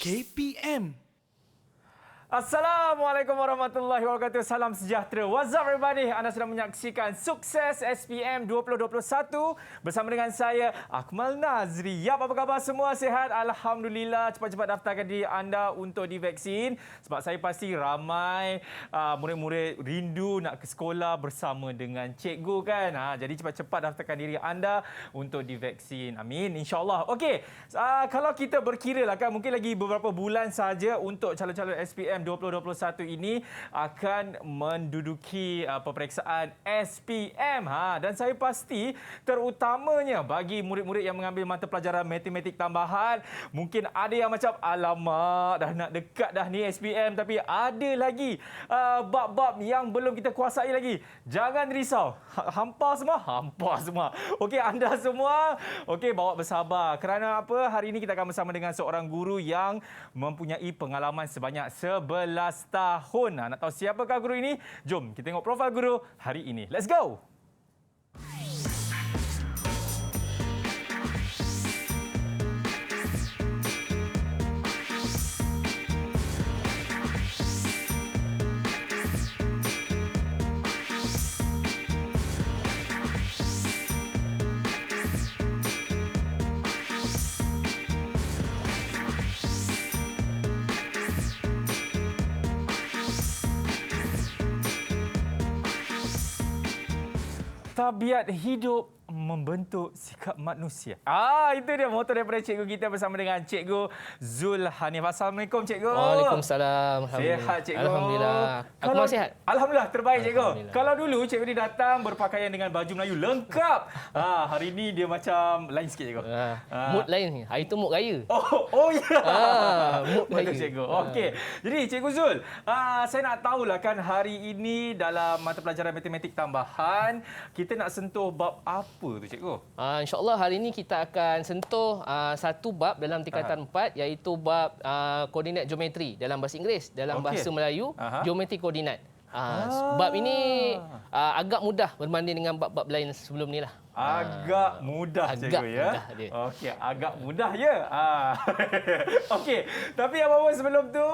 KPM. Assalamualaikum warahmatullahi wabarakatuh. Salam sejahtera. What's up everybody? Anda sedang menyaksikan Sukses SPM 2021 bersama dengan saya Akmal Nazri. Yap, apa khabar semua? Sihat? Alhamdulillah. Cepat-cepat daftarkan diri anda untuk divaksin sebab saya pasti ramai murid-murid rindu nak ke sekolah bersama dengan cikgu kan. Jadi cepat-cepat daftarkan diri anda untuk divaksin. Amin, insya-Allah. Okey. Kalau kita berkira lah kan, mungkin lagi beberapa bulan saja untuk calon-calon SPM 2021 ini akan menduduki peperiksaan SPM. Dan saya pasti terutamanya bagi murid-murid yang mengambil mata pelajaran matematik tambahan, mungkin ada yang macam alamak dah nak dekat dah ni SPM tapi ada lagi bab-bab yang belum kita kuasai lagi. Jangan risau. Hampa semua. Okey, anda semua okey, bawa bersabar. Kerana apa? Hari ini kita akan bersama dengan seorang guru yang mempunyai pengalaman sebanyak 11 tahun. Nak tahu siapakah guru ini? Jom kita tengok profil guru hari ini. Let's go! Tabiat hidup membentuk sikap manusia. Itu dia moto daripada cikgu kita bersama dengan Cikgu Zulhanif. Assalamualaikum Cikgu. Waalaikumsalam. Sihat Cikgu? Alhamdulillah. Aku mau sihat? Alhamdulillah, terbaik Cikgu. Kalau dulu Cikgu ni datang berpakaian dengan baju Melayu lengkap. Hari ini dia macam lain sikit Cikgu. Mood lain ni. Hari tu mood raya. Oh ya. Mood Betul raya. Cikgu. Okey. Jadi Cikgu Zul, saya nak tahulah kan hari ini dalam mata pelajaran matematik tambahan, kita nak sentuh bab apa tu Cikgu? InsyaAllah hari ini kita akan sentuh satu bab dalam tingkatan 4 iaitu bab koordinat geometri dalam bahasa Inggeris. Dalam bahasa Melayu, geometri koordinat. Bab ini agak mudah berbanding dengan bab-bab lain sebelum ni lah. Agak mudah Cikgu ya. Okey, agak mudah ya. Okey, tapi apa-apa sebelum tu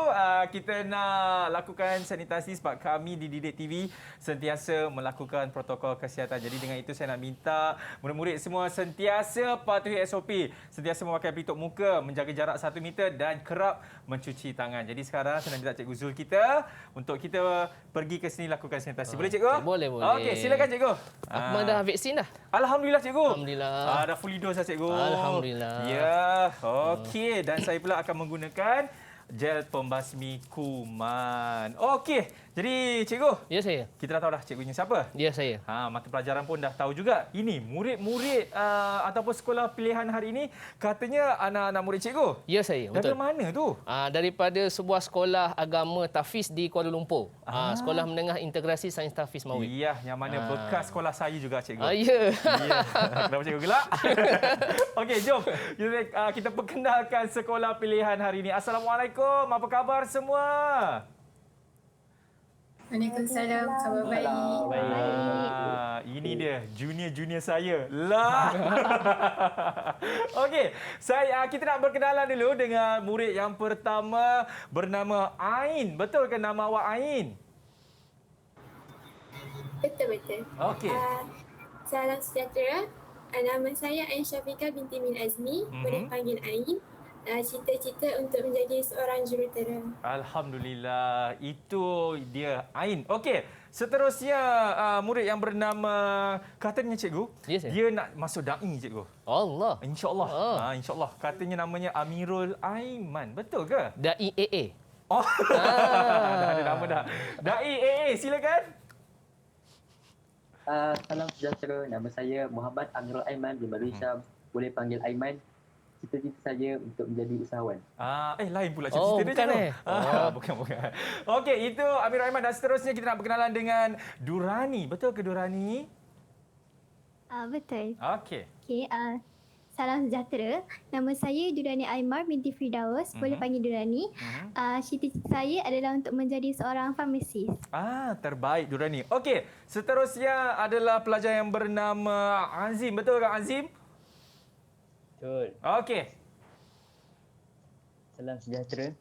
kita nak lakukan sanitasi sebab kami di Didik TV sentiasa melakukan protokol kesihatan. Jadi dengan itu saya nak minta murid-murid semua sentiasa patuhi SOP, sentiasa memakai pelitup muka, menjaga jarak 1 meter dan kerap mencuci tangan. Jadi sekarang saya nak minta Cikgu Zul kita untuk kita pergi ke sini lakukan sanitasi. Boleh Cikgu? Boleh. Okey, silakan Cikgu. Aku dah vaksin dah. Alhamdulillah Cikgu. Alhamdulillah. Dah fully dose Cikgu. Alhamdulillah. Ya, okey. Dan saya pula akan menggunakan gel pembasmi kuman. Okey. Jadi Cikgu, Ya saya. kita dah tahu dah cikgunya siapa? Ya saya. Mata pelajaran pun dah tahu juga. Ini murid-murid ataupun sekolah pilihan hari ini katanya anak-anak murid cikgu. Ya saya. Dari Betul. mana tu? Daripada sebuah sekolah agama Tafiz di Kuala Lumpur. Sekolah Menengah Integrasi Sains Tafiz Mawid. Ya, yang mana bekas sekolah saya juga cikgu. Ya. Ya. Kenapa cikgu gelak? Okey, jom kita perkenalkan sekolah pilihan hari ini. Assalamualaikum. Apa khabar semua? Waalaikumsalam, khabar baik. Ini dia junior saya lah. Okey, kita nak berkenalan dulu dengan murid yang pertama bernama Ain. Betul ke nama awak Ain? Betul. Okey. Salam sejahtera. Nama saya Ain Syafiqah binti Min Azmi. Boleh panggil Ain. Cita-cita untuk menjadi seorang jurutera. Alhamdulillah, itu dia Ain. Okey, seterusnya murid yang bernama katanya cikgu, Ya, saya. dia nak masuk da'i cikgu. Allah. InsyaAllah. InsyaAllah. Katanya namanya Amirul Aiman. Betul ke? Da'i AA. Oh. Dah ada nama dah. Da'i AA, silakan. Salam sejahtera. Nama saya Muhammad Amirul Aiman bin Baru Syam. Boleh panggil Aiman. Cita-cita saya untuk menjadi usahawan. Lain pula cita-cita dia. Bukan Bukan. Okey, itu Amirul Aiman dan seterusnya kita nak berkenalan dengan Durani. Betul ke Durani? Betul. Okey. Okey, salam sejahtera. Nama saya Durani Aimar binti Firdaus. Boleh panggil Durani. Cita-cita saya adalah untuk menjadi seorang farmasis. Terbaik Durani. Okey, seterusnya adalah pelajar yang bernama Azim. Betul ke Azim? Betul. Okey. Salam sejahtera.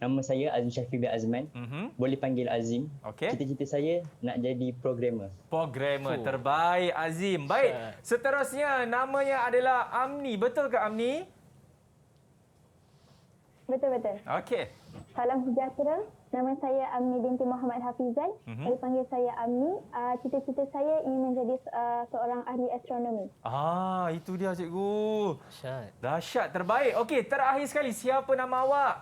Nama saya Azim Syafiq bin Azman. Boleh panggil Azim. Okey. Cita-cita saya nak jadi programmer. Programmer terbaik Azim. Baik, seterusnya namanya adalah Amni. Betul ke Amni? Betul-betul. Okey. Salam sejahtera. Nama saya Amni binti Muhammad Hafizan. Boleh panggil saya Amni. Cita-cita saya ingin menjadi seorang ahli astronomi. Itu dia cikgu. Dahsyat. Dahsyat, terbaik. Okey, terakhir sekali, siapa nama awak?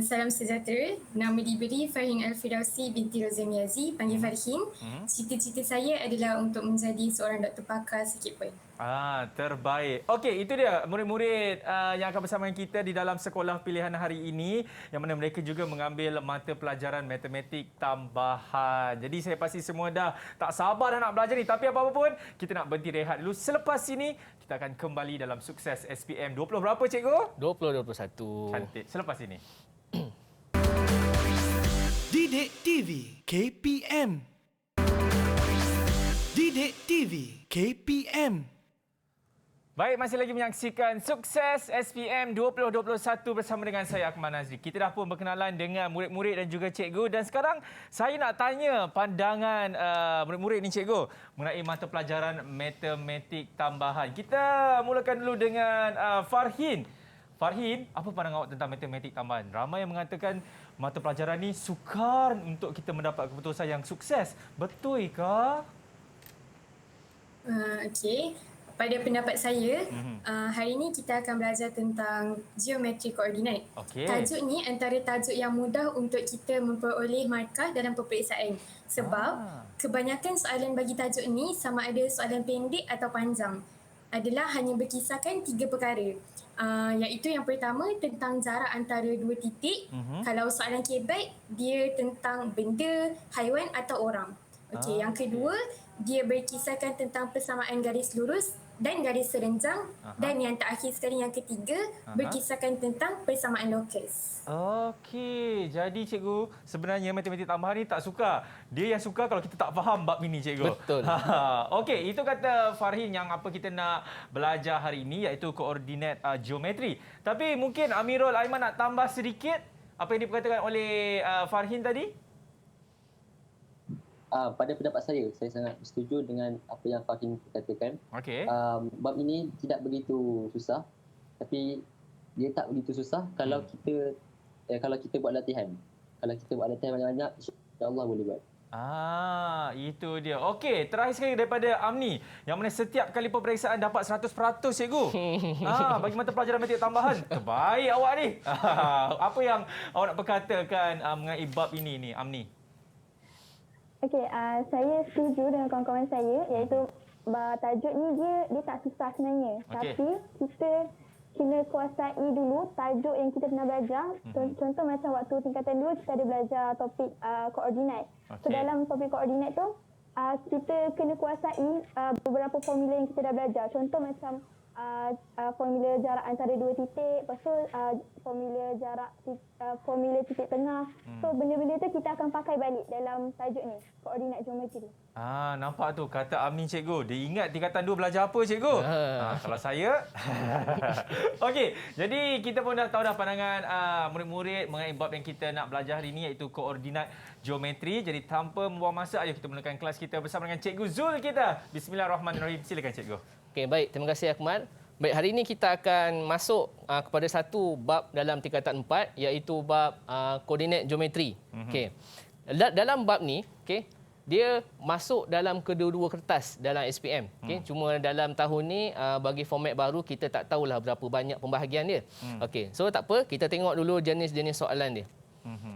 Salam sejahtera. Nama diberi Farhin Al-Firdausi binti Rozani Aziz, panggil Farhin. Cita-cita saya adalah untuk menjadi seorang doktor pakar sikit pun. Terbaik. Okey, itu dia murid-murid yang akan bersama kita di dalam sekolah pilihan hari ini, yang mana mereka juga mengambil mata pelajaran matematik tambahan. Jadi saya pasti semua dah tak sabar dah nak belajar ni. Tapi apa-apa pun, kita nak berhenti rehat dulu. Selepas ini, kita akan kembali dalam Sukses SPM 20 berapa cikgu? 2021. Cantik. Selepas ini. Didik TV KPM. Didik TV KPM. Baik, masih lagi menyaksikan Sukses SPM 2021 bersama dengan saya Akmal Nazri. Kita dah pun berkenalan dengan murid-murid dan juga cikgu, dan sekarang saya nak tanya pandangan murid-murid ni cikgu mengenai mata pelajaran matematik tambahan. Kita mulakan dulu dengan Farhin. Farhin, apa pandangan awak tentang matematik tambahan? Ramai yang mengatakan mata pelajaran ni sukar untuk kita mendapat keputusan yang sukses. Betul ke? Okey. Pada pendapat saya, hari ini kita akan belajar tentang geometri koordinat. Okey. Tajuk ni antara tajuk yang mudah untuk kita memperoleh markah dalam peperiksaan. Sebab kebanyakan soalan bagi tajuk ni, sama ada soalan pendek atau panjang, adalah hanya berkisarkan 3 perkara. Iaitu yang pertama tentang jarak antara 2 titik. Kalau soalan kebat, dia tentang benda, haiwan atau orang. Okey, yang kedua, dia berkisarkan tentang persamaan garis lurus dan garis serenjang. Dan yang terakhir sekali, yang ketiga, berkisarkan tentang persamaan lokus. Okey, jadi cikgu, sebenarnya matematik tambahan ni tak suka. Dia yang suka kalau kita tak faham bab ini cikgu. Betul. Okey, itu kata Farhin yang apa kita nak belajar hari ini, iaitu koordinat geometri. Tapi mungkin Amirul Aiman nak tambah sedikit apa yang diperkatakan oleh Farhin tadi? Pada pendapat saya sangat setuju dengan apa yang Farhin katakan. Okey. Bab ini tidak begitu susah, tapi dia tak begitu susah kalau kita buat latihan. Kalau kita buat latihan banyak-banyak, insya-Allah boleh buat. Itu dia. Okey, terakhir sekali daripada Amni, yang mana setiap kali peperiksaan dapat 100% cikgu. Bagi mata pelajaran matematik tambahan. Terbaik awak ni. Apa yang awak nak perkatakan mengenai bab ini ni, Amni? Okey, saya setuju dengan kawan-kawan saya, iaitu tajuk ni dia tak susah sebenarnya. Tapi kita kena kuasai dulu tajuk yang kita pernah belajar. Contoh macam waktu tingkatan 2 kita ada belajar topik koordinat. So dalam topik koordinat tu kita kena kuasai beberapa formula yang kita dah belajar. Contoh macam formula jarak antara 2 titik, lepas tu formula titik tengah. So benda-benda tu kita akan pakai balik dalam tajuk ni, koordinat geometri. Nampak tu kata Amin cikgu. Dia ingat tingkatan 2 belajar apa cikgu? Kalau saya. Okey, jadi kita pun dah tahu dah pandangan murid-murid mengenai bab yang kita nak belajar hari ini, iaitu koordinat geometri. Jadi tanpa membuang masa, ayo kita mulakan kelas kita bersama dengan Cikgu Zul kita. Bismillahirrahmanirrahim. Silakan cikgu. Okey, baik. Terima kasih Akmal. Baik, hari ini kita akan masuk kepada satu bab dalam tingkatan 4, iaitu bab koordinat geometri. Okey. Dalam bab ni, okey, dia masuk dalam kedua-dua kertas dalam SPM. Okey, cuma dalam tahun ni bagi format baru kita tak tahulah berapa banyak pembahagian dia. Okey, so tak apa, kita tengok dulu jenis-jenis soalan dia.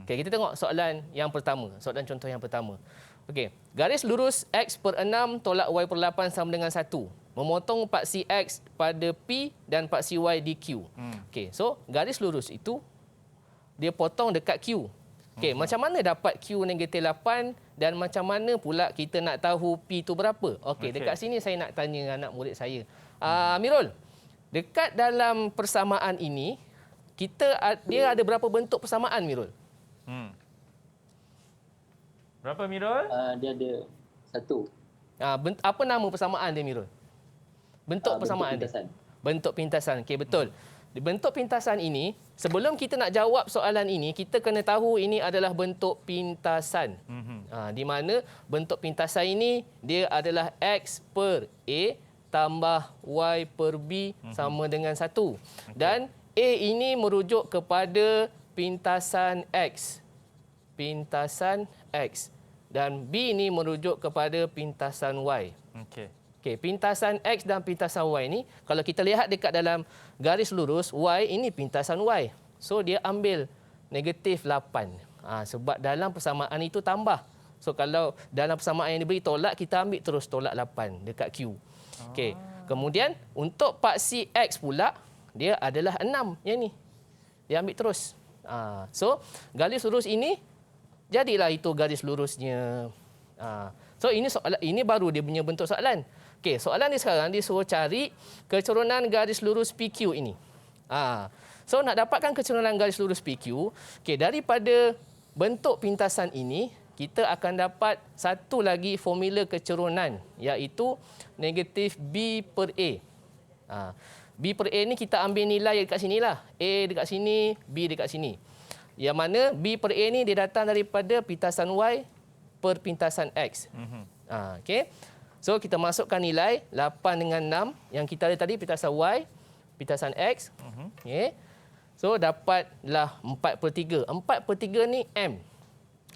Okey, kita tengok soalan yang pertama, soalan contoh yang pertama. Okey, garis lurus X per 6 tolak Y per 8 sama dengan 1. Memotong paksi X pada P dan paksi Y di Q. Okey, so garis lurus itu dia potong dekat Q. Okey, macam mana dapat Q negatif 8 dan macam mana pula kita nak tahu P itu berapa? Okey, dekat sini saya nak tanya anak murid saya. Amirul, dekat dalam persamaan ini, dia ada berapa bentuk persamaan, Mirul? Berapa, Mirul? Dia ada 1. Apa nama persamaan dia, Mirul? Bentuk persamaan dia. bentuk pintasan. Okey, betul. Di bentuk pintasan ini, sebelum kita nak jawab soalan ini, kita kena tahu ini adalah bentuk pintasan. Di mana bentuk pintasan ini dia adalah X per A tambah Y per B sama dengan 1. Dan A ini merujuk kepada pintasan X. Pintasan X. Dan B ini merujuk kepada pintasan Y. Okey, pintasan X dan pintasan Y ni, kalau kita lihat dekat dalam garis lurus, Y ini pintasan Y. So, dia ambil negatif 8. Sebab dalam persamaan itu tambah. So, kalau dalam persamaan yang diberi tolak, kita ambil terus tolak 8 dekat Q. Okey, kemudian untuk paksi X pula, dia adalah 6 yang ni. Dia ambil terus. So, garis lurus ini, jadilah itu garis lurusnya. So, ini baru dia punya bentuk soalan. Okey, soalan ni sekarang dia suruh cari kecerunan garis lurus PQ ini. So, nak dapatkan kecerunan garis lurus PQ, okey, daripada bentuk pintasan ini, kita akan dapat satu lagi formula kecerunan, iaitu negatif B per A. B per A ni kita ambil nilai dekat sini lah. A dekat sini, B dekat sini. Yang mana B per A ni dia datang daripada pintasan Y per pintasan X. Okey. So, kita masukkan nilai 8 dengan 6 yang kita ada tadi, pintasan Y, pintasan X. Okay. So, dapatlah 4/3. 4/3 ni M.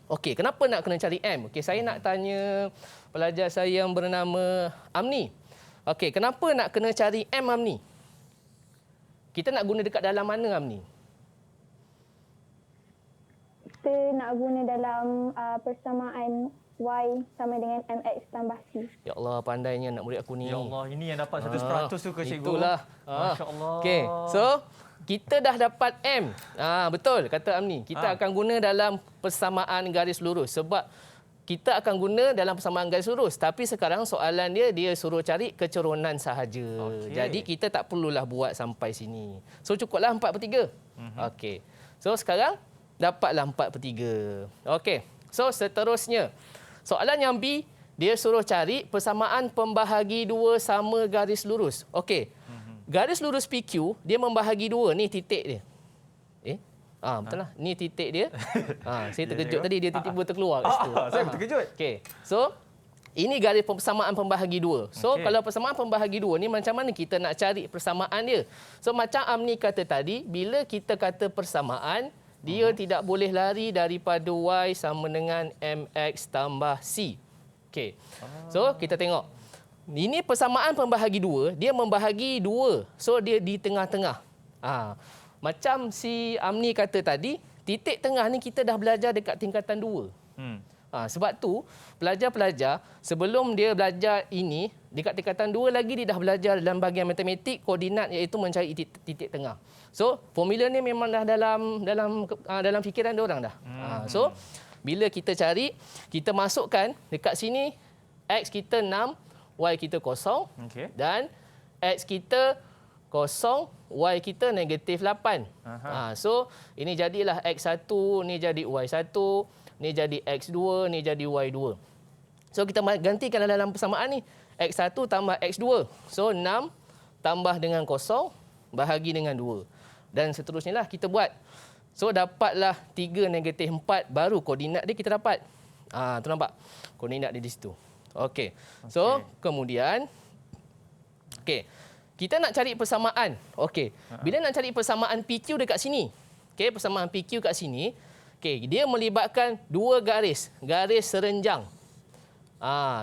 Okey, kenapa nak kena cari M? Okey, saya nak tanya pelajar saya yang bernama Amni. Okey, kenapa nak kena cari M, Amni? Kita nak guna dekat dalam mana, Amni? Kita nak guna dalam persamaan Y sama dengan MX tambah C. Ya Allah, pandainya anak murid aku ni. Ya Allah, ini yang dapat 100% tu ke cikgu? Itulah. Masya Allah. Okey, so kita dah dapat M. Betul, kata Amni. Kita akan guna dalam persamaan garis lurus. Sebab kita akan guna dalam persamaan garis lurus. Tapi sekarang soalan dia suruh cari kecerunan sahaja. Jadi kita tak perlulah buat sampai sini. So cukuplah 4/3. Okey. So sekarang dapatlah 4/3. Okey. So seterusnya, soalan yang B, dia suruh cari persamaan pembahagi dua sama garis lurus. Okey. Garis lurus PQ, dia membahagi dua. Ni titik dia. Betul lah. Ni titik dia. Saya terkejut tadi, dia tiba-tiba terkeluar kat situ. Saya terkejut. Okey. So, ini garis persamaan pembahagi dua. So, kalau persamaan pembahagi dua ni, macam mana kita nak cari persamaan dia? So, macam Amni kata tadi, bila kita kata persamaan, dia tidak boleh lari daripada Y sama dengan MX tambah C. Okey. So, kita tengok. Ini persamaan pembahagi dua, dia membahagi dua. So, dia di tengah-tengah. Macam si Amni kata tadi, titik tengah ni kita dah belajar dekat tingkatan 2. Sebab tu, pelajar-pelajar sebelum dia belajar ini, dekat tingkatan 2 lagi dia dah belajar dalam bahagian matematik, koordinat iaitu mencari titik tengah. So, formula ni memang dah dalam fikiran dia orang dah. So, bila kita cari, kita masukkan dekat sini, X kita 6, Y kita 0. Dan X kita 0, Y kita negatif 8. So, ini jadilah X1, ni jadi Y1, ni jadi X2, ni jadi Y2. So, kita gantikan dalam persamaan ni. X1 tambah X2. So, 6 tambah dengan 0, bahagi dengan 2. Dan seterusnya lah kita buat. So, dapatlah 3 negatif 4, baru koordinat dia kita dapat. Tu nampak? Koordinat dia di situ. Okey. So, kemudian, kita nak cari persamaan. Okey. Bila nak cari persamaan PQ dekat sini. Okey, persamaan PQ kat sini. Okey, dia melibatkan dua garis serenjang.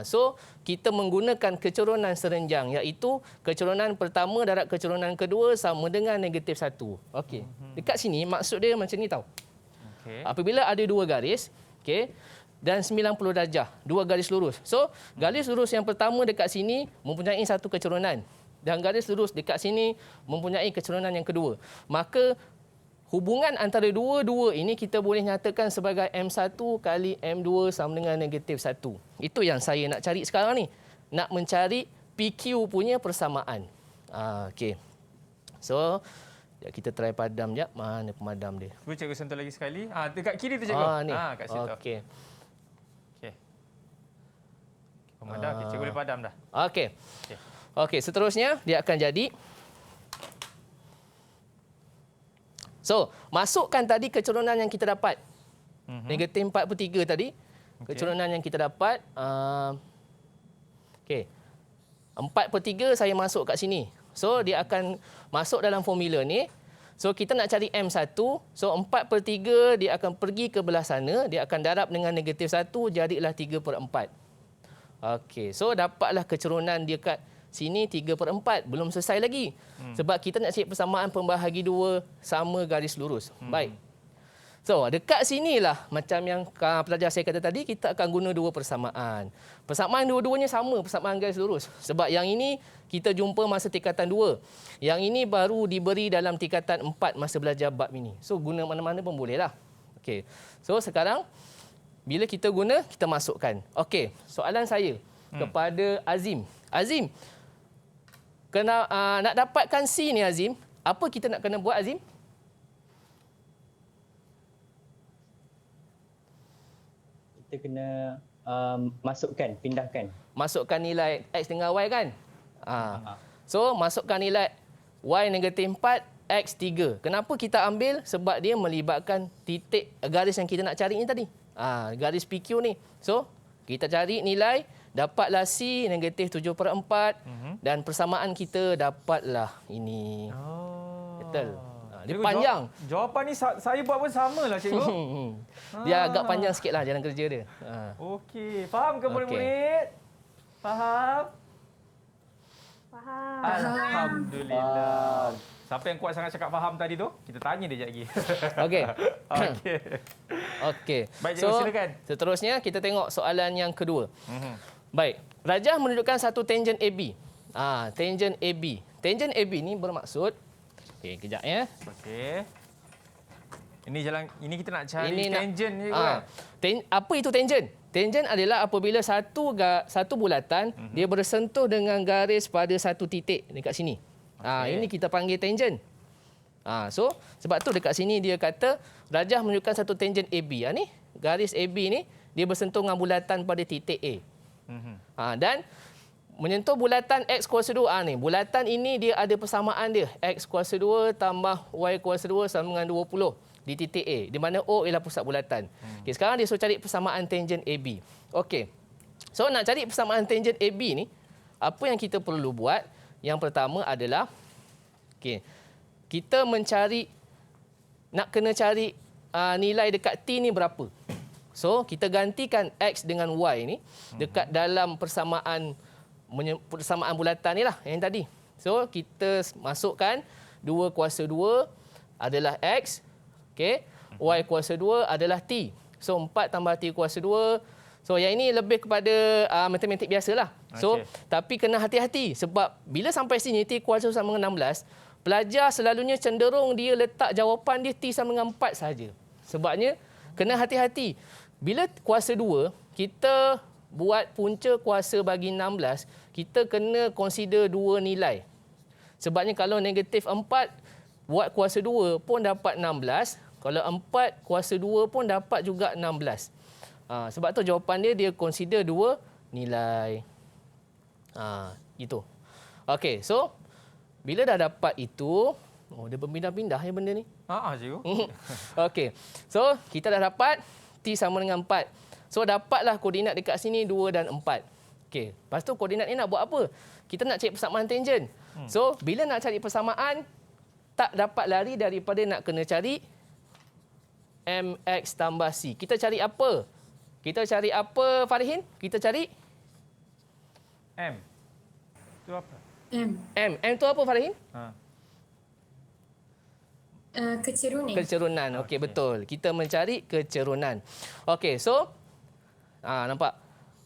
So kita menggunakan kecerunan serenjang, iaitu kecerunan pertama darab kecerunan kedua sama dengan negatif 1. Okey. Dekat sini maksud dia macam ni tau. Apabila ada dua garis, okey, dan 90 darjah, dua garis lurus. So, garis lurus yang pertama dekat sini mempunyai satu kecerunan. Dan garis lurus dekat sini mempunyai kecerunan yang kedua. Maka hubungan antara dua-dua ini kita boleh nyatakan sebagai M1 kali M2 sama dengan negatif 1. Itu yang saya nak cari sekarang ni. Nak mencari PQ punya persamaan. Okey. So, kita try padam jap. Mana pemadam dia? Cuba cikgu sentuh lagi sekali. Dekat kiri tu cikgu. Ni. Kat situ. Okey. Pemadam. Cikgu boleh padam dah. Okey. Okey, seterusnya dia akan jadi So, masukkan tadi keturunan yang kita dapat. Negatif 4/3 tadi. Keturunan yang kita dapat. Okey. 4/3 saya masuk kat sini. So, dia akan masuk dalam formula ni. So, kita nak cari M1. So, 4/3 dia akan pergi ke belah sana. Dia akan darab dengan negatif 1. Jadilah 3/4. Okey. So, dapatlah keturunan dia kat sini 3/4. Belum selesai lagi. Sebab kita nak cari persamaan pembahagi 2 sama garis lurus. Baik. So, dekat sinilah macam yang pelajar saya kata tadi, kita akan guna 2 persamaan. Persamaan dua-duanya sama, persamaan garis lurus. Sebab yang ini kita jumpa masa tingkatan 2. Yang ini baru diberi dalam tingkatan 4 masa belajar bab ini. So, guna mana-mana pun bolehlah. Okey. So, sekarang bila kita guna, kita masukkan. Okey, soalan saya kepada Azim. Azim, nak dapatkan C ni Azim, apa kita nak kena buat Azim? Kita kena pindahkan. Masukkan nilai X dengan Y kan? So, masukkan nilai Y negatif 4, X 3. Kenapa kita ambil? Sebab dia melibatkan titik garis yang kita nak cari ni tadi. Garis PQ ni. So, kita cari nilai, dapatlah C negatif 7/4 dan persamaan kita dapatlah ini. Betul. Dia Cikgu, panjang. Jawapan ni saya buat pun samalah cikgu. Dia agak panjang sikitlah jalan kerja dia. Okey, faham ke murid-murid? Faham? Faham. Alhamdulillah. Siapa yang kuat sangat cakap faham tadi tu? Kita tanya dia sekejap lagi. Okey. Okey. Okey. Baik, cikgu, silakan. Seterusnya kita tengok soalan yang kedua. Baik, Rajah menunjukkan satu tangent AB. Tangent AB. Tangent AB ni bermaksud kejap ya. Okey. Ini kita nak cari tangent je kan? Apa itu tangent? Tangent adalah apabila satu bulatan dia bersentuh dengan garis pada satu titik dekat sini. Ini kita panggil tangent. So, sebab tu dekat sini dia kata Rajah menunjukkan satu tangent AB. Ni garis AB ni dia bersentuh dengan bulatan pada titik A. Dan menyentuh bulatan X kuasa 2. Ni bulatan ini dia ada persamaan dia. X kuasa 2 tambah Y kuasa 2 sama dengan 20 di titik A. Di mana O ialah pusat bulatan. Okey, sekarang dia suruh cari persamaan tangent AB. Okey. So, nak cari persamaan tangent AB ni, apa yang kita perlu buat? Yang pertama adalah kita nak kena cari nilai dekat T ni berapa. So, kita gantikan X dengan Y ni dekat dalam persamaan bulatan ni lah yang tadi. So, kita masukkan 2 kuasa 2 adalah X. Okay. Y kuasa 2 adalah T. So, 4 tambah T kuasa 2. So, yang ini lebih kepada matematik biasalah. So, tapi kena hati-hati sebab bila sampai sini T kuasa sama dengan 16, pelajar selalunya cenderung dia letak jawapan dia T sama dengan 4 saja. Sebabnya, kena hati-hati. Bila kuasa 2, kita buat punca kuasa bagi 16, kita kena consider 2 nilai. Sebabnya kalau negatif 4, buat kuasa 2 pun dapat 16. Kalau 4 kuasa 2 pun dapat juga 16. Sebab tu jawapan dia consider 2 nilai. Itu. Okey, so bila dah dapat itu, dia berpindah-pindah ya benda ni. Cikgu. Okey. So, kita dah dapat T sama dengan 4. So, dapatlah koordinat dekat sini 2 dan 4. Okey. Lepas tu koordinat ni nak buat apa? Kita nak cari persamaan tangent. So, bila nak cari persamaan, tak dapat lari daripada nak kena cari MX tambah C. Kita cari apa? Kita cari apa, Farihin? Kita cari M. Itu apa? M tu apa, Farihin? Kecerunan. Kecerunan. Okey, betul. Kita mencari kecerunan. Okey, so nampak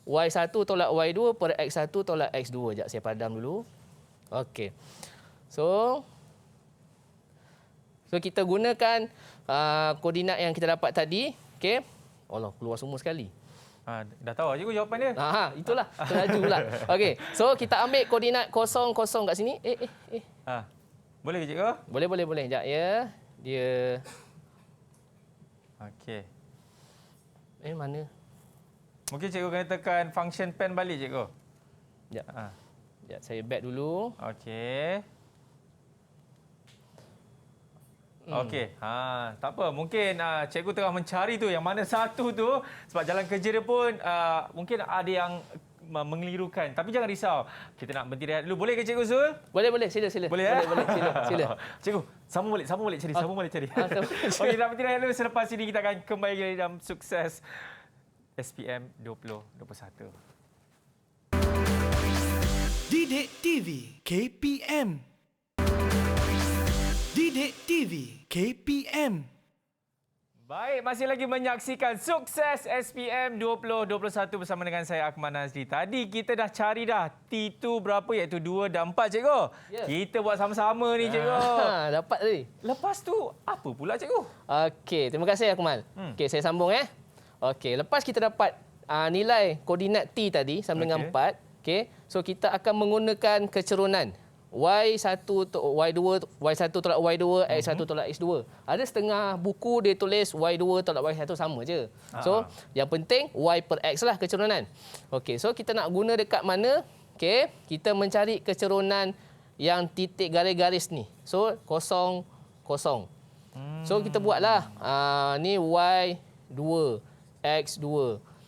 Y1 tolak Y2 per X1 tolak X2. Sekejap saya padam dulu. Okey. So kita gunakan koordinat yang kita dapat tadi. Okey. Allah, keluar semua sekali. Dah tahu cikgu jawapan dia. Itulah. Terlaju pula. Okey. So kita ambil koordinat 0, 0 kat sini. Boleh ke cikgu? Boleh. Sekejap ya. Dia okey. Mana? Mungkin cikgu kena tekan function pen balik cikgu. Sekejap. Sekejap saya back dulu. Okey. Okey. Tak apa. Mungkin cikgu tengah mencari tu yang mana satu tu sebab jalan kerja dia pun mungkin ada yang mengelirukan. Tapi jangan risau. Kita nak berhenti rehat dulu. Boleh ke Cikgu Zul? Boleh. Sila. Boleh, Boleh. Sila. Cikgu, sambung balik cari. Okey, nak berhenti rehat dulu. Selepas ini kita akan kembali dalam Sukses SPM 2021. Didik TV KPM. Didik TV KPM. Baik, masih lagi menyaksikan Sukses SPM 2021 bersama dengan saya Akmal Nazri. Tadi kita dah cari dah T2 berapa iaitu 2 dan 4 cikgu. Ya. Kita buat sama-sama ni cikgu. Dapat tadi. Lepas tu apa pula cikgu? Okey, terima kasih Akmal. Okey, saya sambung Okey, lepas kita dapat nilai koordinat T tadi sama dengan 4, okey. So kita akan menggunakan kecerunan Y1 Y2 Y1 tolak Y2 X1 tolak X2. Ada setengah buku dia tulis Y2 tolak Y1 sama je. So yang penting Y per X lah kecerunan. Okey, so kita nak guna dekat mana? Okey, kita mencari kecerunan yang titik garis-garis ni. So 0 0. So kita buatlah ni Y2 X2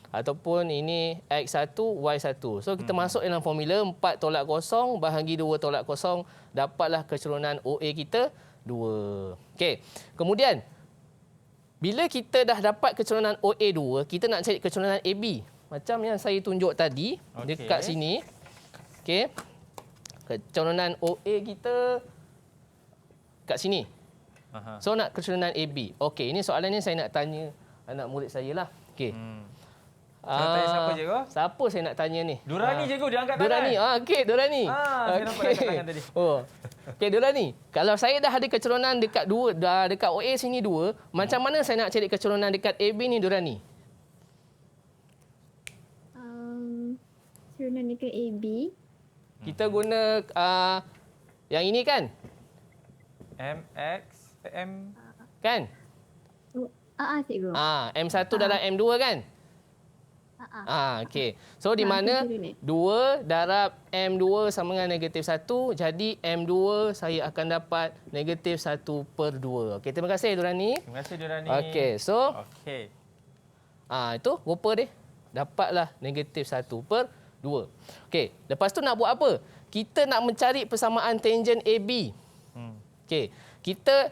ataupun ini X1, Y1. So kita masuk dalam formula 4 tolak 0 bahagi 2 tolak 0, dapatlah kecerunan OA kita 2. Okey. Kemudian bila kita dah dapat kecerunan OA 2, kita nak cari kecerunan AB. Macam yang saya tunjuk tadi dekat sini. Okey. Kecerunan OA kita kat sini. So nak kecerunan AB. Okey, ini soalan ni saya nak tanya anak murid saya lah. Okey. Nak tanya siapa cikgu? Siapa saya nak tanya ni? Durani cikgu, dia angkat tangan. Durani. Okey, Durani. Saya nampak dia angkat tangan tadi. Okey, Durani. Kalau saya dah ada kecerunan dekat dekat OA sini 2, macam mana saya nak cari kecerunan dekat AB ni Durani? Kecerunan dekat AB. Kita guna yang ini kan? MX M Kan? Cikgu. M1 dalam M2 kan? Okey. So di mana 2 darab M2 sama dengan negatif 1. Jadi M2 saya akan dapat negatif 1 per 2. Okey, terima kasih Durani. Terima kasih Durani. Okey, so itu rupa dia. Dapatlah negatif 1 per 2. Okey, lepas tu nak buat apa? Kita nak mencari persamaan tangent AB. Okey, kita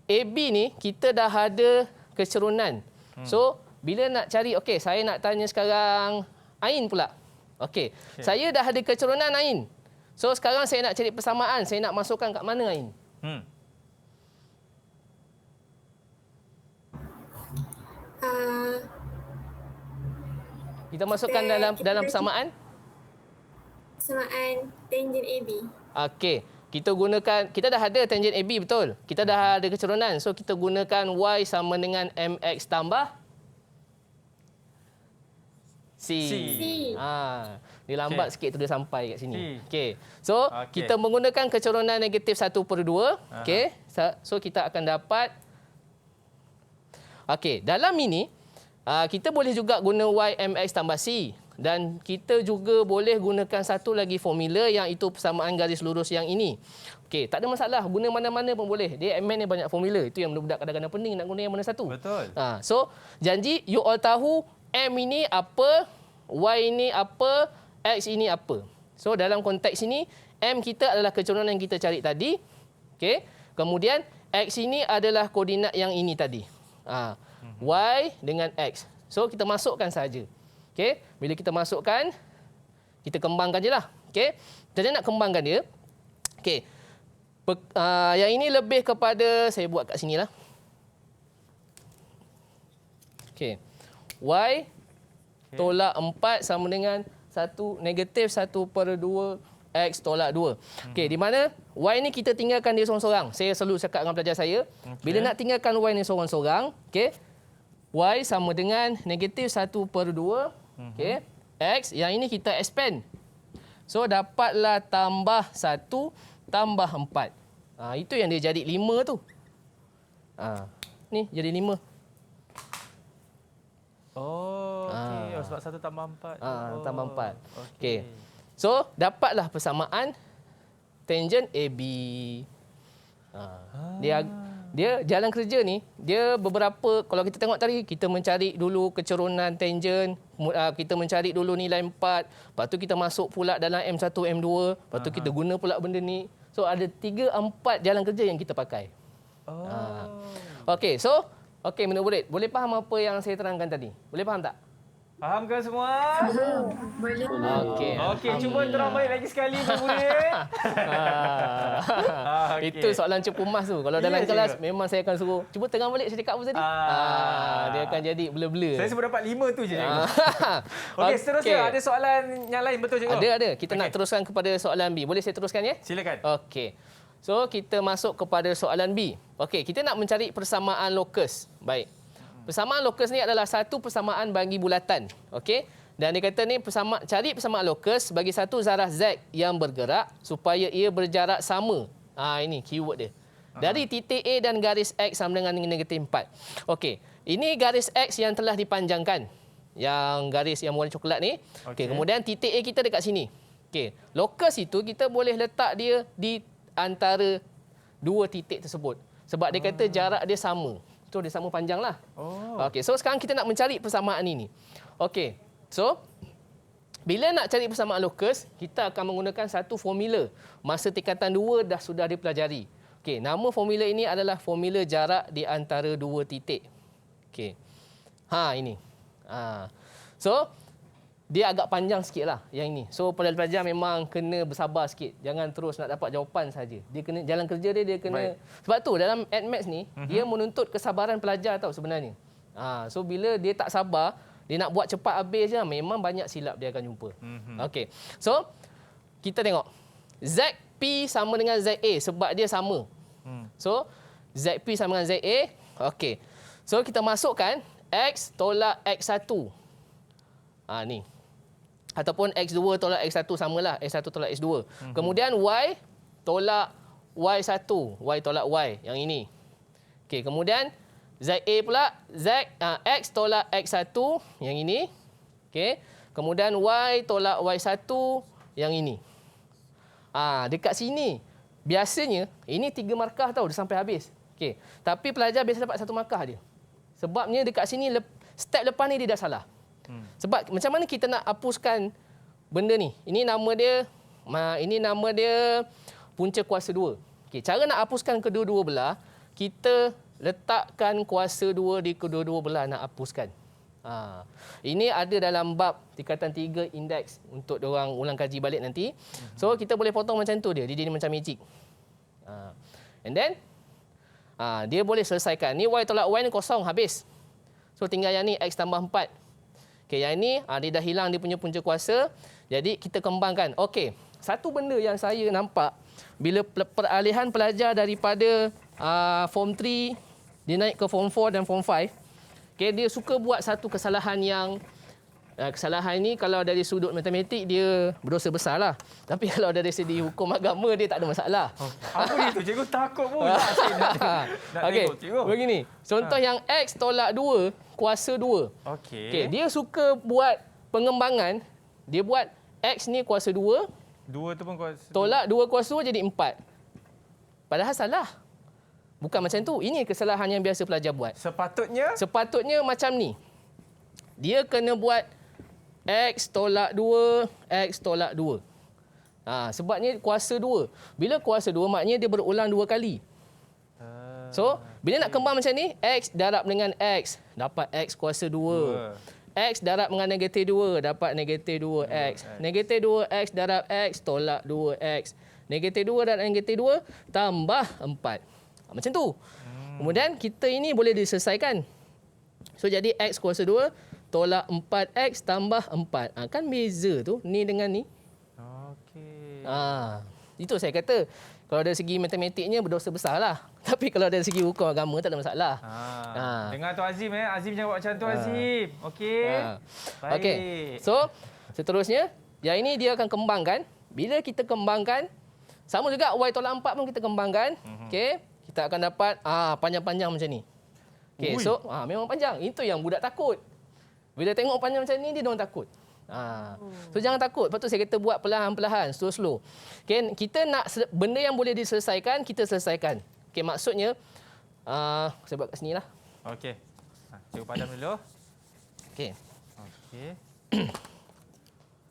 AB ni kita dah ada kecerunan. So bila nak cari, okey, saya nak tanya sekarang Ain pula. Okey, saya dah ada kecerunan Ain. So sekarang saya nak cari persamaan, saya nak masukkan kat mana Ain? Kita masukkan dalam persamaan? Persamaan tangent AB. Okey, kita dah ada tangent AB, betul? Kita dah ada kecerunan. So kita gunakan Y sama dengan MX tambah C. Dia lambat sikit tu dia sampai kat sini. Okey. So, kita menggunakan kecerunan negatif 1 per 2. Okey. So, kita akan dapat. Okey. Dalam ini, kita boleh juga guna Y MX tambah C. Dan kita juga boleh gunakan satu lagi formula yang itu persamaan garis lurus yang ini. Okey. Tak ada masalah. Guna mana-mana pun boleh. Dia MN ni banyak formula. Itu yang budak-budak kadang-kadang pening nak guna yang mana satu. Betul. So, janji you all tahu M ini apa, Y ini apa, X ini apa. So, dalam konteks ini, M kita adalah kecerunan yang kita cari tadi. Okay. Kemudian, X ini adalah koordinat yang ini tadi. Y dengan X. So, kita masukkan saja. Okay. Bila kita masukkan, kita kembangkan je lah. Okay. Jadi, nak kembangkan dia. Okay. Yang ini lebih kepada, saya buat kat sini lah. Okay. Y tolak 4 sama dengan negatif 1 per 2 X tolak 2. Okey, di mana Y ni kita tinggalkan dia seorang-seorang. Saya selalu cakap dengan pelajar saya, bila nak tinggalkan Y ni seorang-seorang, okey, Y sama dengan negatif 1 per 2, okey, X, yang ini kita expand. So, dapatlah tambah 1 tambah 4. Itu yang dia jadi 5 tu. Ni jadi 5. Okey. Sebab 1 tambah 4. Tambah 4. Okey. So, dapatlah persamaan tangent AB. Dia jalan kerja ni, dia beberapa, kalau kita tengok tadi, kita mencari dulu kecerunan tangent, kita mencari dulu nilai 4, lepas tu kita masuk pula dalam M1, M2, lepas tu kita guna pula benda ni. So ada 3-4 jalan kerja yang kita pakai. Okey, so menurut boleh faham apa yang saya terangkan tadi? Boleh faham tak? Faham ke semua? Boleh. Okey, cuba terang balik lagi sekali boleh? Okay. Itu soalan cepu emas tu. Kalau dalam kelas memang saya akan suruh cuba terang balik saya cakap apa tadi. Dia akan jadi blur-blur. Saya sebut dapat 5 tu je cikgu. Okey, seterusnya ada soalan yang lain betul cikgu? Ada. Kita nak teruskan kepada soalan B. Boleh saya teruskan ya? Silakan. Okey. So kita masuk kepada soalan B. Okey, kita nak mencari persamaan lokus. Baik. Persamaan lokus ni adalah satu persamaan bagi bulatan. Okey? Dan dia kata ni cari persamaan lokus bagi satu zarah Z yang bergerak supaya ia berjarak sama. Ini keyword dia. Dari titik A dan garis X sama dengan negatif 4. Okey. Ini garis X yang telah dipanjangkan. Yang garis yang warna coklat ni. Okey. Kemudian titik A kita dekat sini. Okey. Lokus itu kita boleh letak dia di antara dua titik tersebut. Sebab dia kata jarak dia sama. So dia sama panjang lah. Okey, so sekarang kita nak mencari persamaan ini. Okey, so bila nak cari persamaan lokus, kita akan menggunakan satu formula. Masa tingkatan 2 dah sudah dipelajari. Okey, nama formula ini adalah formula jarak di antara dua titik. Okey. Ini. So dia agak panjang sikit lah yang ini. So pelajar memang kena bersabar sikit. Jangan terus nak dapat jawapan saja. Dia kena jalan kerja dia kena. Baik. Sebab tu dalam AdMaths ni dia menuntut kesabaran pelajar tau sebenarnya. So bila dia tak sabar, dia nak buat cepat habis je, memang banyak silap dia akan jumpa. Okey. So kita tengok ZP sama dengan ZA sebab dia sama. So ZP sama dengan ZA. Okey. So kita masukkan X tolak X1. Ni. Ataupun X2 tolak X1 samalah. X1 tolak X2. Kemudian Y tolak Y1. Y tolak Y. Yang ini. Okey, kemudian ZA pula. X tolak X1. Yang ini. Okey. Kemudian Y tolak Y1. Yang ini. Dekat sini. Biasanya, ini 3 markah tau. Dia sampai habis. Okey. Tapi pelajar biasa dapat 1 markah dia. Sebabnya dekat sini, step lepas ni dia dah salah. Sebab macam mana kita nak hapuskan benda ni? Ini nama dia punca kuasa 2. Okey, cara nak hapuskan kedua-dua belah, kita letakkan kuasa 2 di kedua-dua belah nak hapuskan. Ini ada dalam bab tingkatan 3 indeks untuk diorang ulang kaji balik nanti. So kita boleh potong macam tu dia macam magic. And then dia boleh selesaikan. Ni Y tolak Y ni kosong habis. So tinggal yang ni X tambah 4. Okey, yang ini dia dah hilang dia punya punca kuasa. Jadi kita kembangkan. Okey, satu benda yang saya nampak bila peralihan pelajar daripada Form 3 dia naik ke Form 4 dan Form 5, okey, dia suka buat satu kesalahan yang kesalahan ini kalau dari sudut matematik dia berdosa besar lah. Tapi kalau dari segi hukum agama dia tak ada masalah. Apa dia tu? Cikgu takut pun. Okey, begini. Contoh yang X tolak 2 kuasa 2. Okey, dia suka buat pengembangan. Dia buat X ni kuasa 2. 2 tu pun kuasa 2. Tolak 2 kuasa 2 jadi 4. Padahal salah. Bukan macam tu. Ini kesalahan yang biasa pelajar buat. Sepatutnya macam ni. Dia kena buat X tolak 2, X tolak 2. Sebabnya kuasa 2. Bila kuasa 2 maknanya dia berulang 2 kali. So, bila nak kembang macam ni, X darab dengan X, dapat X kuasa 2. X darab dengan negatif 2, dapat negatif 2X. Negatif 2X darab X, tolak 2X. Negatif 2 darab negatif 2, tambah 4. Macam tu. Kemudian, kita ini boleh diselesaikan. So, jadi X kuasa 2, tolak 4X tambah 4. Kan beza tu, ni dengan ni. Okey. Itu saya kata. Kalau dari segi matematiknya berdosa besar lah. Tapi kalau dari segi hukum agama tak ada masalah. Dengar tu Azim Azim jangan buat macam tu Azim. Okey. Baik. Okey. So, seterusnya, yang ini dia akan kembangkan. Bila kita kembangkan, sama juga Y tolak 4 pun kita kembangkan. Okey. Kita akan dapat panjang-panjang macam ni. Okey, so memang panjang. Itu yang budak takut. Bila tengok panjang macam ni, dia orang takut. So jangan takut. Lepas tu saya kata buat perlahan-perlahan, slow-slow. Okay, kita nak benda yang boleh diselesaikan, kita selesaikan. Okay, maksudnya Saya buat kat sini lah. Okey. Cikgu padam dulu. Okey. Okey.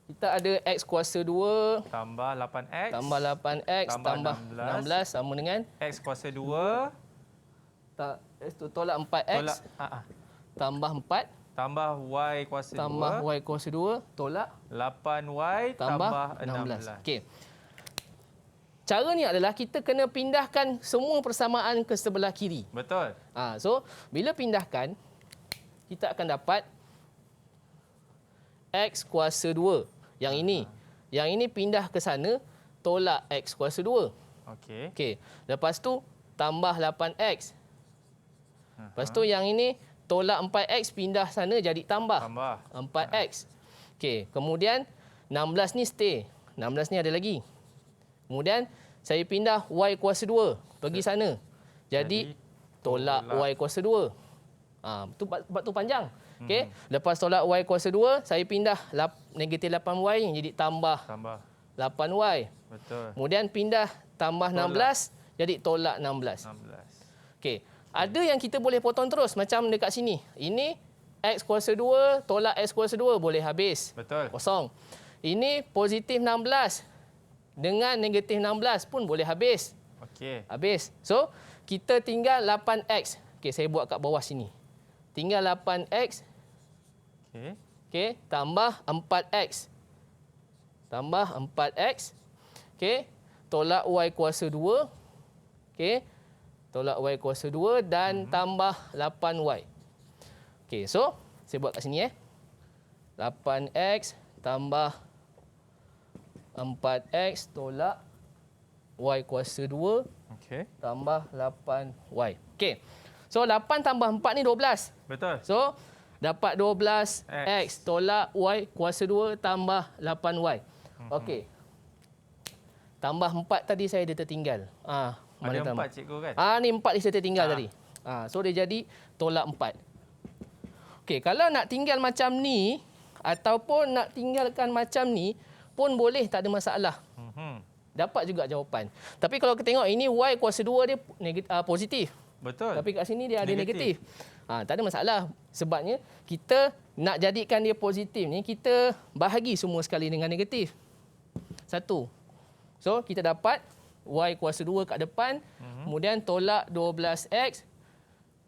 Kita ada X kuasa 2 Tambah 8X. tambah 8X tambah 16 sama dengan X kuasa 2. tolak 4X Tolak. tambah 4 Tambah Y kuasa 2. tambah Y kuasa 2 tolak 8Y tambah tambah 16. 16. Okey. Caranya adalah kita kena pindahkan semua persamaan ke sebelah kiri. Betul. So, bila pindahkan, kita akan dapat X kuasa 2. Yang ini. Yang ini pindah ke sana, tolak X kuasa 2. Okey. Okey. Lepas tu, tambah 8X. Lepas tu, yang ini, tolak 4X, pindah sana jadi tambah. 4X. Okey. Kemudian, 16 ni stay. 16 ni ada lagi. Kemudian, saya pindah Y kuasa 2. Pergi sana. Jadi tolak Y kuasa 2. Bab tu panjang. Okey. Lepas tolak Y kuasa 2, saya pindah negatif 8Y jadi tambah 8Y. Betul. Kemudian pindah tambah 16, jadi tolak 16. Okey. Ada yang kita boleh potong terus macam dekat sini. Ini X kuasa 2 tolak X kuasa 2 boleh habis. Betul. Kosong. Ini positif 16 dengan negatif 16 pun boleh habis. Okey. Habis. So, kita tinggal 8X. Okey, saya buat kat bawah sini. Tinggal 8X. Okey. Okey, tambah 4X. Tambah 4X. Okey, tolak Y kuasa 2. Okey, tolak Y kuasa 2 dan tambah 8Y. Okey, so saya buat kat sini 8X tambah 4X tolak Y kuasa 2 tambah 8Y. Okey. So 8 tambah 4 ni 12. Betul. So dapat 12X tolak Y kuasa 2 tambah 8Y. Okey. Tambah 4 tadi saya dia tertinggal. Ada 4 cikgu kan? Ni 4 dia tertinggal tadi. So dia jadi tolak 4. Okey, kalau nak tinggal macam ni ataupun nak tinggalkan macam ni pun boleh, tak ada masalah. Dapat juga jawapan. Tapi kalau kita tengok ini Y kuasa 2 dia positif. Betul. Tapi kat sini dia ada negatif. Tak ada masalah. Sebabnya kita nak jadikan dia positif ni, kita bahagi semua sekali dengan negatif. 1. So kita dapat Y kuasa 2 kat depan. Kemudian tolak 12X.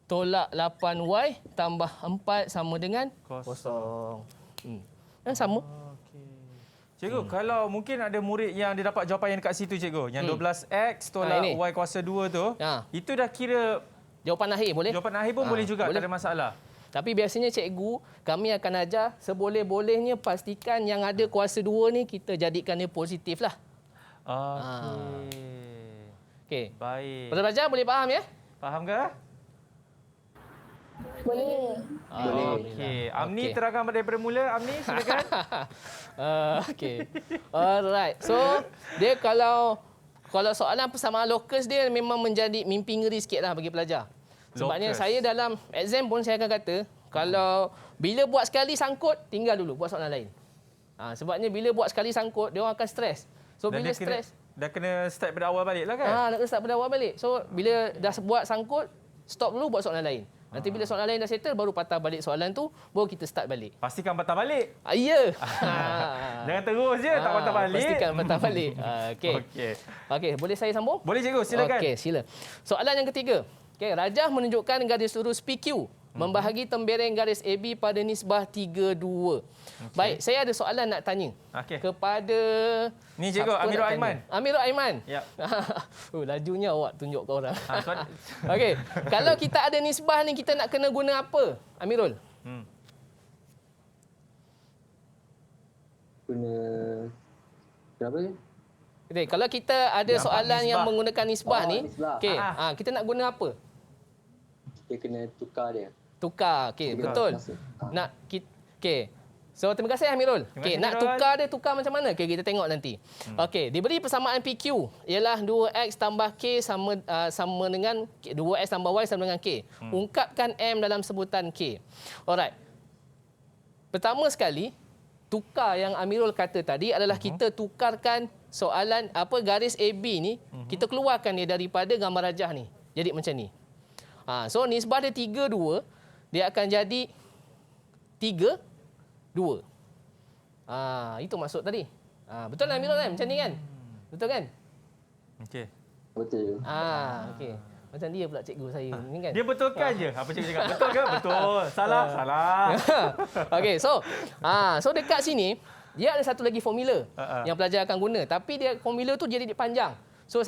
Tolak 8Y tambah 4 sama dengan kosong. Sama. Cikgu, kalau mungkin ada murid yang dia dapat jawapan yang dekat situ, cikgu. Yang 12X tolak Y kuasa 2 tu, itu dah kira jawapan akhir boleh? Jawapan akhir pun boleh juga, boleh. Tak ada masalah. Tapi biasanya cikgu, kami akan ajar seboleh-bolehnya pastikan yang ada kuasa 2 ni kita jadikan dia positif lah. Okey. Baik. Pelajar boleh faham ya? Faham ke? Boleh. Okey. Amni terangkan daripada mula. Amni, silakan. Okey. Alright. So, dia kalau soalan persamaan lokus dia memang menjadi mimpi ngeri sikitlah bagi pelajar. Sebabnya saya dalam exam pun saya akan kata, kalau bila buat sekali sangkut, tinggal dulu buat soalan lain. Sebabnya bila buat sekali sangkut, dia orang akan stres. So bila stres, dah kena start pada awal balik lah kan? Dah kena start pada awal balik. So bila dah buat sangkut, stop dulu buat soalan lain. Nanti bila soalan lain dah settle, baru patah balik soalan tu, baru kita start balik. Pastikan patah balik. Ya. Jangan terus je tak patah balik. Pastikan patah balik. Okey, boleh saya sambung? Boleh cikgu, silakan. Okey, sila. Soalan yang ketiga. Okey, rajah menunjukkan garis lurus PQ membahagi tembereng garis AB pada nisbah 3:2. Baik, saya ada soalan nak tanya kepada ni cikgu, Amirul Aiman. Amirul Aiman. Ya. Lajunya awak tunjuk ke orang. Okey, kalau kita ada nisbah ni kita nak kena guna apa, Amirul? Guna berapa ni? Okay, kalau kita ada soalan yang menggunakan nisbah ni, okey, kita nak guna apa? Kita kena tukar dia. Tukar, okey, betul. Nak okey. So terima kasih Amirul. Okey, nak tukar dia tukar macam mana? Okey, kita tengok nanti. Okey, diberi persamaan PQ ialah 2x tambah k sama dengan 2x tambah y sama dengan k. Ungkapkan M dalam sebutan k. Alright. Pertama sekali, tukar yang Amirul kata tadi adalah kita tukarkan soalan garis AB ni, kita keluarkan dia daripada gambar rajah ni. Jadi macam ni. So nisbah dia 3-2, dia akan jadi 3-2. Itu maksud tadi. Betul lah Amirul kan? Macam ni kan? Betul kan? Okey. Betul. Okey. Macam dia pula cikgu saya ni kan. Dia betulkan je apa cikgu cakap. Betul ke? Betul. Salah. Okey, so dekat sini dia ada satu lagi formula yang pelajar akan guna, tapi dia formula tu jadi panjang. So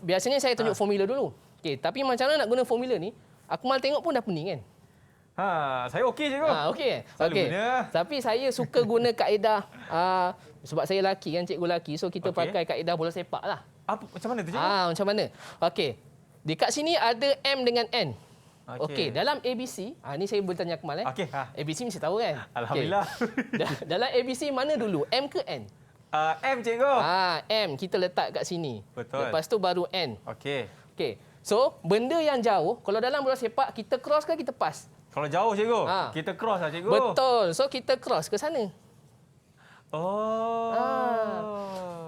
biasanya saya tunjuk formula dulu. Okey, tapi macam mana nak guna formula ni? Akmal tengok pun dah pening kan? Saya okey cikgu. Okey. Selalu Okey. guna. Tapi saya suka guna kaedah sebab saya lelaki kan, cikgu lelaki. So kita pakai kaedah bola sepak lah. Macam mana tu cikgu? Macam mana? Okey. Dekat sini ada M dengan N. Okey, dalam ABC, ni saya boleh tanya Akmal Okey. ABC mesti tahu kan? Alhamdulillah. Okay. Dalam ABC mana dulu? M ke N? M cikgu. M kita letak kat sini. Betul. Lepas tu baru N. Okey. Okey. So, benda yang jauh, kalau dalam bola sepak kita cross ke kita pass? Kalau jauh cikgu, kita cross lah cikgu. Betul. So kita cross ke sana.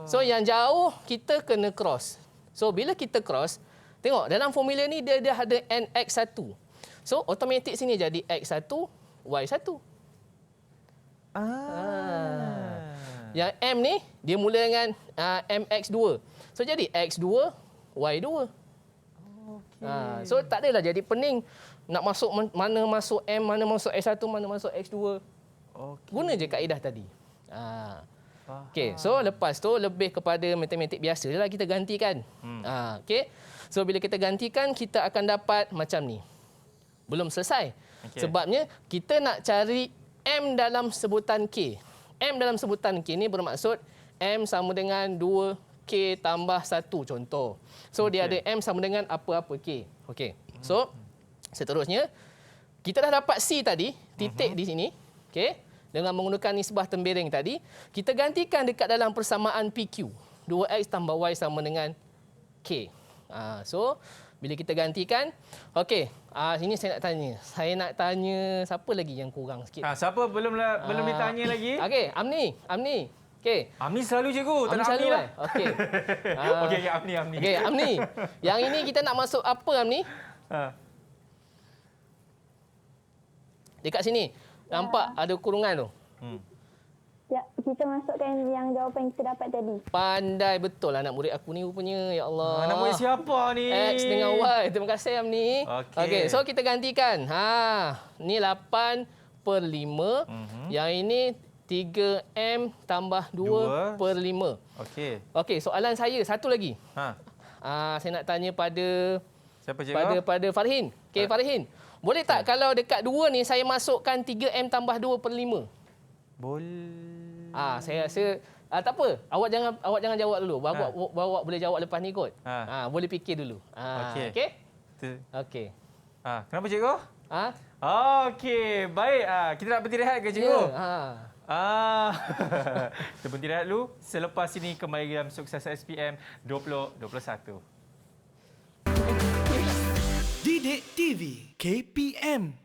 So yang jauh kita kena cross. So bila kita cross, tengok dalam formula ni dia ada NX1. So automatik sini jadi X1, Y1. Yang M ni dia mula dengan MX2. So jadi X2, Y2. So tak adalah jadi pening nak masuk mana masuk M, mana masuk X1, mana masuk X2. Guna je kaedah tadi. Okey, so lepas tu lebih kepada matematik biasa lah kita gantikan. Okey. So bila kita gantikan kita akan dapat macam ni. Belum selesai. Sebabnya kita nak cari M dalam sebutan K. M dalam sebutan K ni bermaksud M sama dengan 2K tambah 1 contoh. So dia ada M sama dengan apa-apa K. Okey. So seterusnya kita dah dapat C tadi, titik di sini. Okey. Dengan menggunakan nisbah tembereng tadi, kita gantikan dekat dalam persamaan PQ. 2X tambah Y sama dengan K. So, bila kita gantikan, okey, sini saya nak tanya. Saya nak tanya siapa lagi yang kurang sikit? Siapa belum ditanya lagi? Okey, Amni. Okey. Amni selalu cikgu, tak nak Amni lah. Okey. Okey, Amni. Okey, Amni. Yang ini kita nak masuk apa, Amni? Dekat sini. Nampak ada kurungan tu? Ya, kita masukkan yang jawapan kita dapat tadi. Pandai betul anak murid aku ni rupanya. Ya Allah. Anak murid siapa ni? X dengan Y. Terima kasih Amni. Okey, so kita gantikan. Ni 8/5. Yang ini 3M tambah 2/5. Okey, soalan saya satu lagi. Saya nak tanya pada siapa cikgu? Pada Farhin. Okey, Farhin. Boleh tak kalau dekat 2 ni saya masukkan 3M tambah 2/5? Boleh. Saya rasa tak apa. Awak jangan jawab dulu. Awak boleh jawab lepas ni kot. Boleh fikir dulu. Okey. Okey. Kenapa cikgu? Okey, baik. Kita nak berhenti rehat ke cikgu? Kita berhenti rehat dulu. Selepas ini kembali dalam Sukses SPM 2021. Didik TV KPM.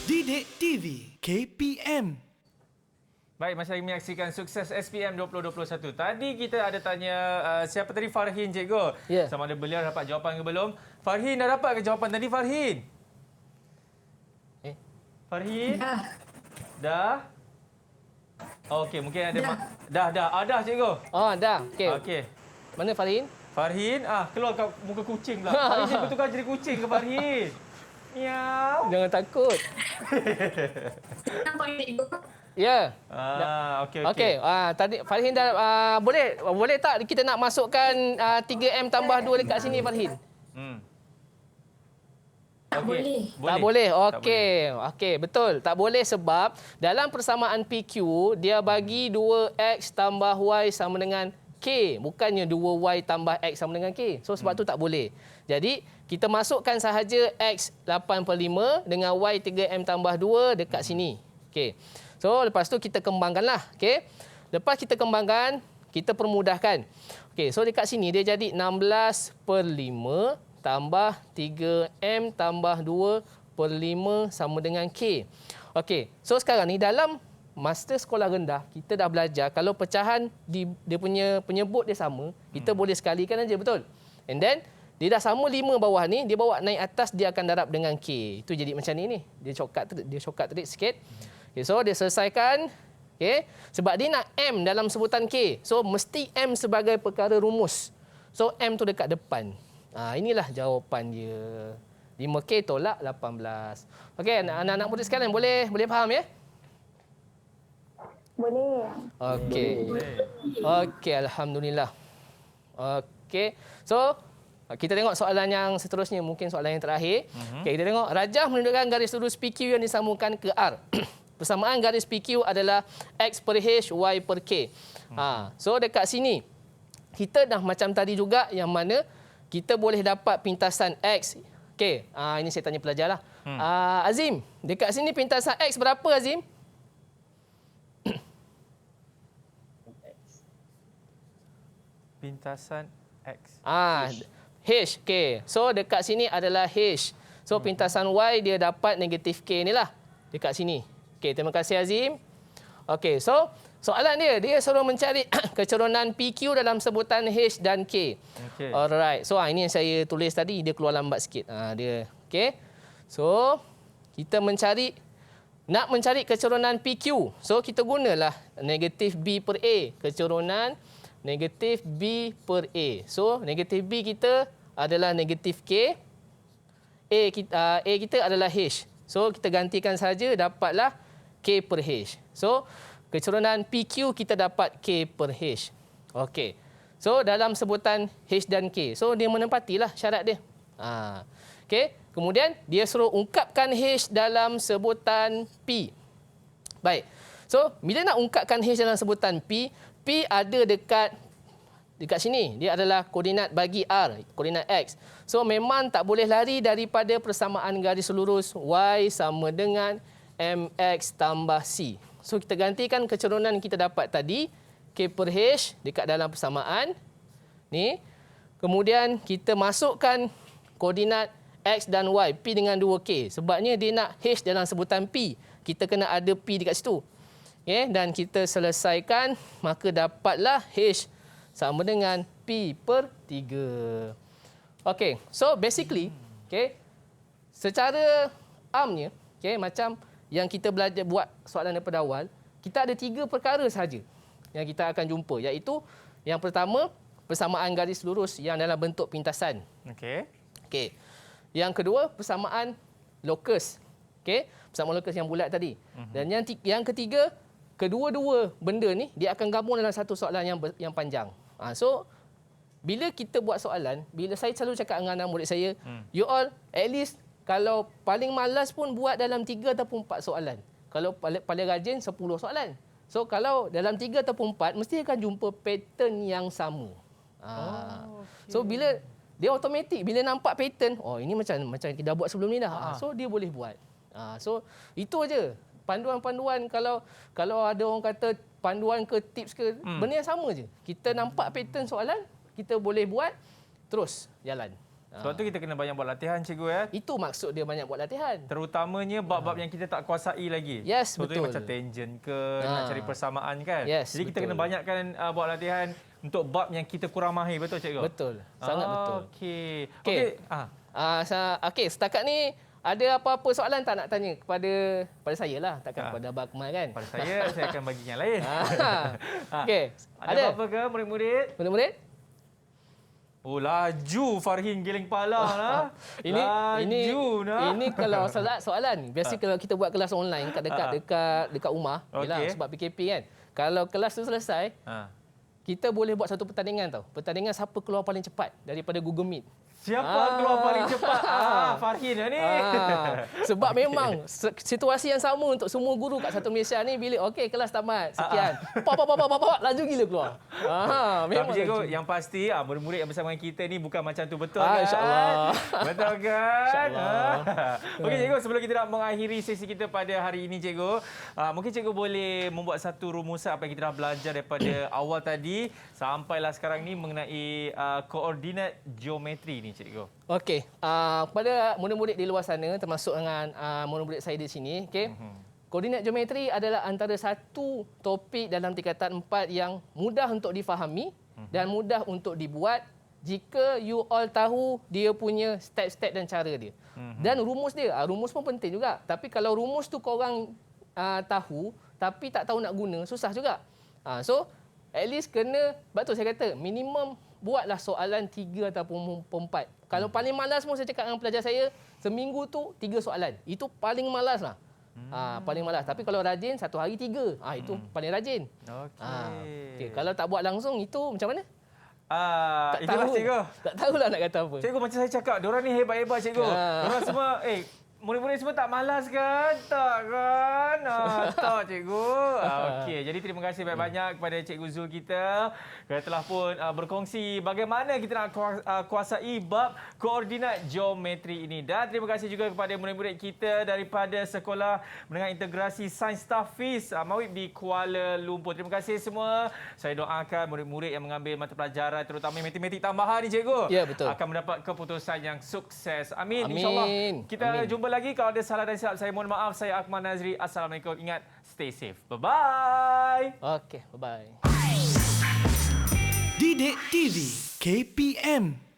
Didik TV KPM. Baik, masih lagi menyaksikan Sukses SPM 2021. Tadi kita ada tanya siapa tadi? Farhin cikgu. Sama ada beliau dapat jawapan ke belum? Farhin dah dapat ke jawapan tadi Farhin? Farhin? Dah? Okey, mungkin ada dah cikgu. Dah. Okey. Mana Farhin? Farhin, keluar kat muka kucing pula. Farhin jadi bertukar jadi kucing ke Farhin? Miau. Jangan takut. Nampak cikgu? Ya. Okey. Tadi Farhin dah boleh tak kita nak masukkan 3M tambah 2 dekat sini Farhin? Tak boleh. Tak boleh. Okey, betul. Tak boleh sebab dalam persamaan PQ dia bagi 2X tambah Y sama dengan K, bukannya 2Y tambah X sama dengan K. So sebab tu tak boleh. Jadi kita masukkan sahaja X 8/5 dengan Y 3M tambah 2 dekat sini. Okey. So lepas tu kita kembangkanlah. Okey. Lepas kita kembangkan, kita permudahkan. Okey, so dekat sini dia jadi 16/5 tambah 3M tambah 2/5 sama dengan K. Okey, so sekarang ni dalam master sekolah rendah, kita dah belajar kalau pecahan dia punya penyebut dia sama, kita boleh sekalikan aja, betul? And then dia dah sama 5 bawah ni, dia bawa naik atas, dia akan darab dengan K. Itu jadi macam ni. Dia shortcut terik sikit. Okay, so dia selesaikan. Okay. Sebab dia nak M dalam sebutan K. So mesti M sebagai perkara rumus. So M tu dekat depan. Inilah jawapan dia. 5K tolak 18. Okey, anak-anak murid sekalian boleh faham ya? Boleh. Okey, alhamdulillah. Okey. So kita tengok soalan yang seterusnya, mungkin soalan yang terakhir. Okey, kita tengok rajah menunjukkan garis lurus PQ yang disambungkan ke R. Persamaan garis PQ adalah X per H, Y per K. So dekat sini kita dah macam tadi juga, yang mana kita boleh dapat pintasan X. Okey, ini saya tanya pelajar lah. Azim, dekat sini pintasan X berapa Azim? Pintasan X. H, K. So dekat sini adalah H. So pintasan Y dia dapat negatif K ni lah. Dekat sini. Okey, terima kasih Azim. Okey, so soalan dia suruh mencari kecerunan PQ dalam sebutan H dan K. Okay. Alright. So ini yang saya tulis tadi, dia keluar lambat sikit. Dia. Okey. So kita nak mencari kecerunan PQ. So kita gunalah negatif B per A. Kecerunan negatif B per A. So negatif B kita adalah negatif K. A kita adalah H. So kita gantikan saja, dapatlah K per H. So kecerunan PQ kita dapat K per H. Okey. So dalam sebutan H dan K. So dia menempatilah syarat dia. Okey. Kemudian dia suruh ungkapkan H dalam sebutan P. Baik. So bila nak ungkapkan H dalam sebutan P, P ada dekat sini. Dia adalah koordinat bagi R, koordinat X. So memang tak boleh lari daripada persamaan garis lurus Y sama dengan MX tambah C. So kita gantikan kecerunan kita dapat tadi, K per H dekat dalam persamaan ni. Kemudian kita masukkan koordinat X dan Y, P dengan 2K. Sebabnya dia nak H dalam sebutan P, kita kena ada P dekat situ. Okay? Dan kita selesaikan, maka dapatlah H sama dengan P per 3. Okey, so basically, secara amnya, macam yang kita belajar buat soalan daripada awal, kita ada 3 perkara sahaja yang kita akan jumpa, iaitu yang pertama, persamaan garis lurus yang dalam bentuk pintasan. Okey. Yang kedua, persamaan lokus. Persamaan lokus yang bulat tadi. Dan yang ketiga, kedua-dua benda ni dia akan gabung dalam satu soalan yang panjang. So bila kita buat soalan, bila saya selalu cakap dengan anak murid saya, you all at least kalau paling malas pun buat dalam 3 ataupun 4 soalan. Kalau paling rajin 10 soalan. So kalau dalam 3 ataupun 4 mesti akan jumpa pattern yang sama. So bila dia automatik, bila nampak pattern, ini macam kita dah buat sebelum ni dah. So dia boleh buat. So itu aja. Panduan-panduan, kalau ada orang kata panduan ke tips ke, benda yang sama je. Kita nampak pattern soalan, kita boleh buat, terus jalan. Sebab tu kita kena banyak buat latihan, cikgu ya. Itu maksud dia banyak buat latihan. Terutamanya bab-bab yang kita tak kuasai lagi. Yes, betul. Macam tangent ke, nak cari persamaan kan. Yes, jadi kita kena banyakkan buat latihan untuk bab yang kita kurang mahir, betul cikgu? Betul, sangat betul. Okey, setakat ni ada apa-apa soalan tak nak tanya kepada saya lah, takkan kepada Abang Akmal kan? Pada saya akan bagi yang lain. Okey. Ada apa-apa ke murid-murid? Murid-murid? Oh, laju Farhin giling kepala lah. Ini kalau soalan. Biasa kalau kita buat kelas online dekat rumah, yalah, sebab PKP kan. Kalau kelas tu selesai, kita boleh buat satu pertandingan tau. Pertandingan siapa keluar paling cepat daripada Google Meet. Siapa keluar paling cepat? Farhin ni. Sebab memang situasi yang sama untuk semua guru kat satu Malaysia ni, bila okey kelas tamat sekian, pop laju gila keluar. Memang. Tapi cikgu, yang pasti murid-murid yang bersama kita ni bukan macam tu, betul kan? InsyaAllah. Betul kan? InsyaAllah. Okey cikgu, sebelum kita nak mengakhiri sesi kita pada hari ini cikgu, mungkin cikgu boleh membuat satu rumusan apa yang kita dah belajar daripada awal tadi sampailah sekarang ni mengenai koordinat geometri ni cikgu. Okey, kepada murid-murid di luar sana, termasuk dengan murid-murid saya di sini, koordinat geometri adalah antara satu topik dalam tingkatan 4 yang mudah untuk difahami dan mudah untuk dibuat jika you all tahu dia punya step-step dan cara dia. Dan rumus dia, rumus pun penting juga. Tapi kalau rumus tu korang tahu tapi tak tahu nak guna, susah juga. So, at least kena, betul saya kata, minimum buatlah soalan 3 ataupun 4. Kalau paling malas pun saya cakap dengan pelajar saya, seminggu tu 3 soalan. Itu paling malas lah. Paling malas. Tapi kalau rajin, 1 hari 3. Itu paling rajin. Okay. Kalau tak buat langsung, itu macam mana? Tak itulah tahu. cikgu. Tak tahulah nak kata apa. Cikgu macam saya cakap, diorang ni hebat-hebat cikgu. Diorang semua, murid-murid semua tak malas kan? Tak kan? Tak cikgu. Okey, jadi terima kasih banyak-banyak kepada Cikgu Zul kita kerana telah pun berkongsi bagaimana kita nak kuasai bab koordinat geometri ini. Dan terima kasih juga kepada murid-murid kita daripada Sekolah Menengah Integrasi Sains Tafiz Mawib di Kuala Lumpur. Terima kasih semua. Saya doakan murid-murid yang mengambil mata pelajaran terutama matematik tambahan ni cikgu, ya, betul, akan mendapat keputusan yang sukses. Amin. Amin. InsyaAllah. Kita Amin. jumpa lagi. Kalau ada salah dan silap, saya mohon maaf. Saya Akmal Nazri. Assalamualaikum. Ingat, stay safe. Bye-bye. Okey, bye-bye. Didik TV KPM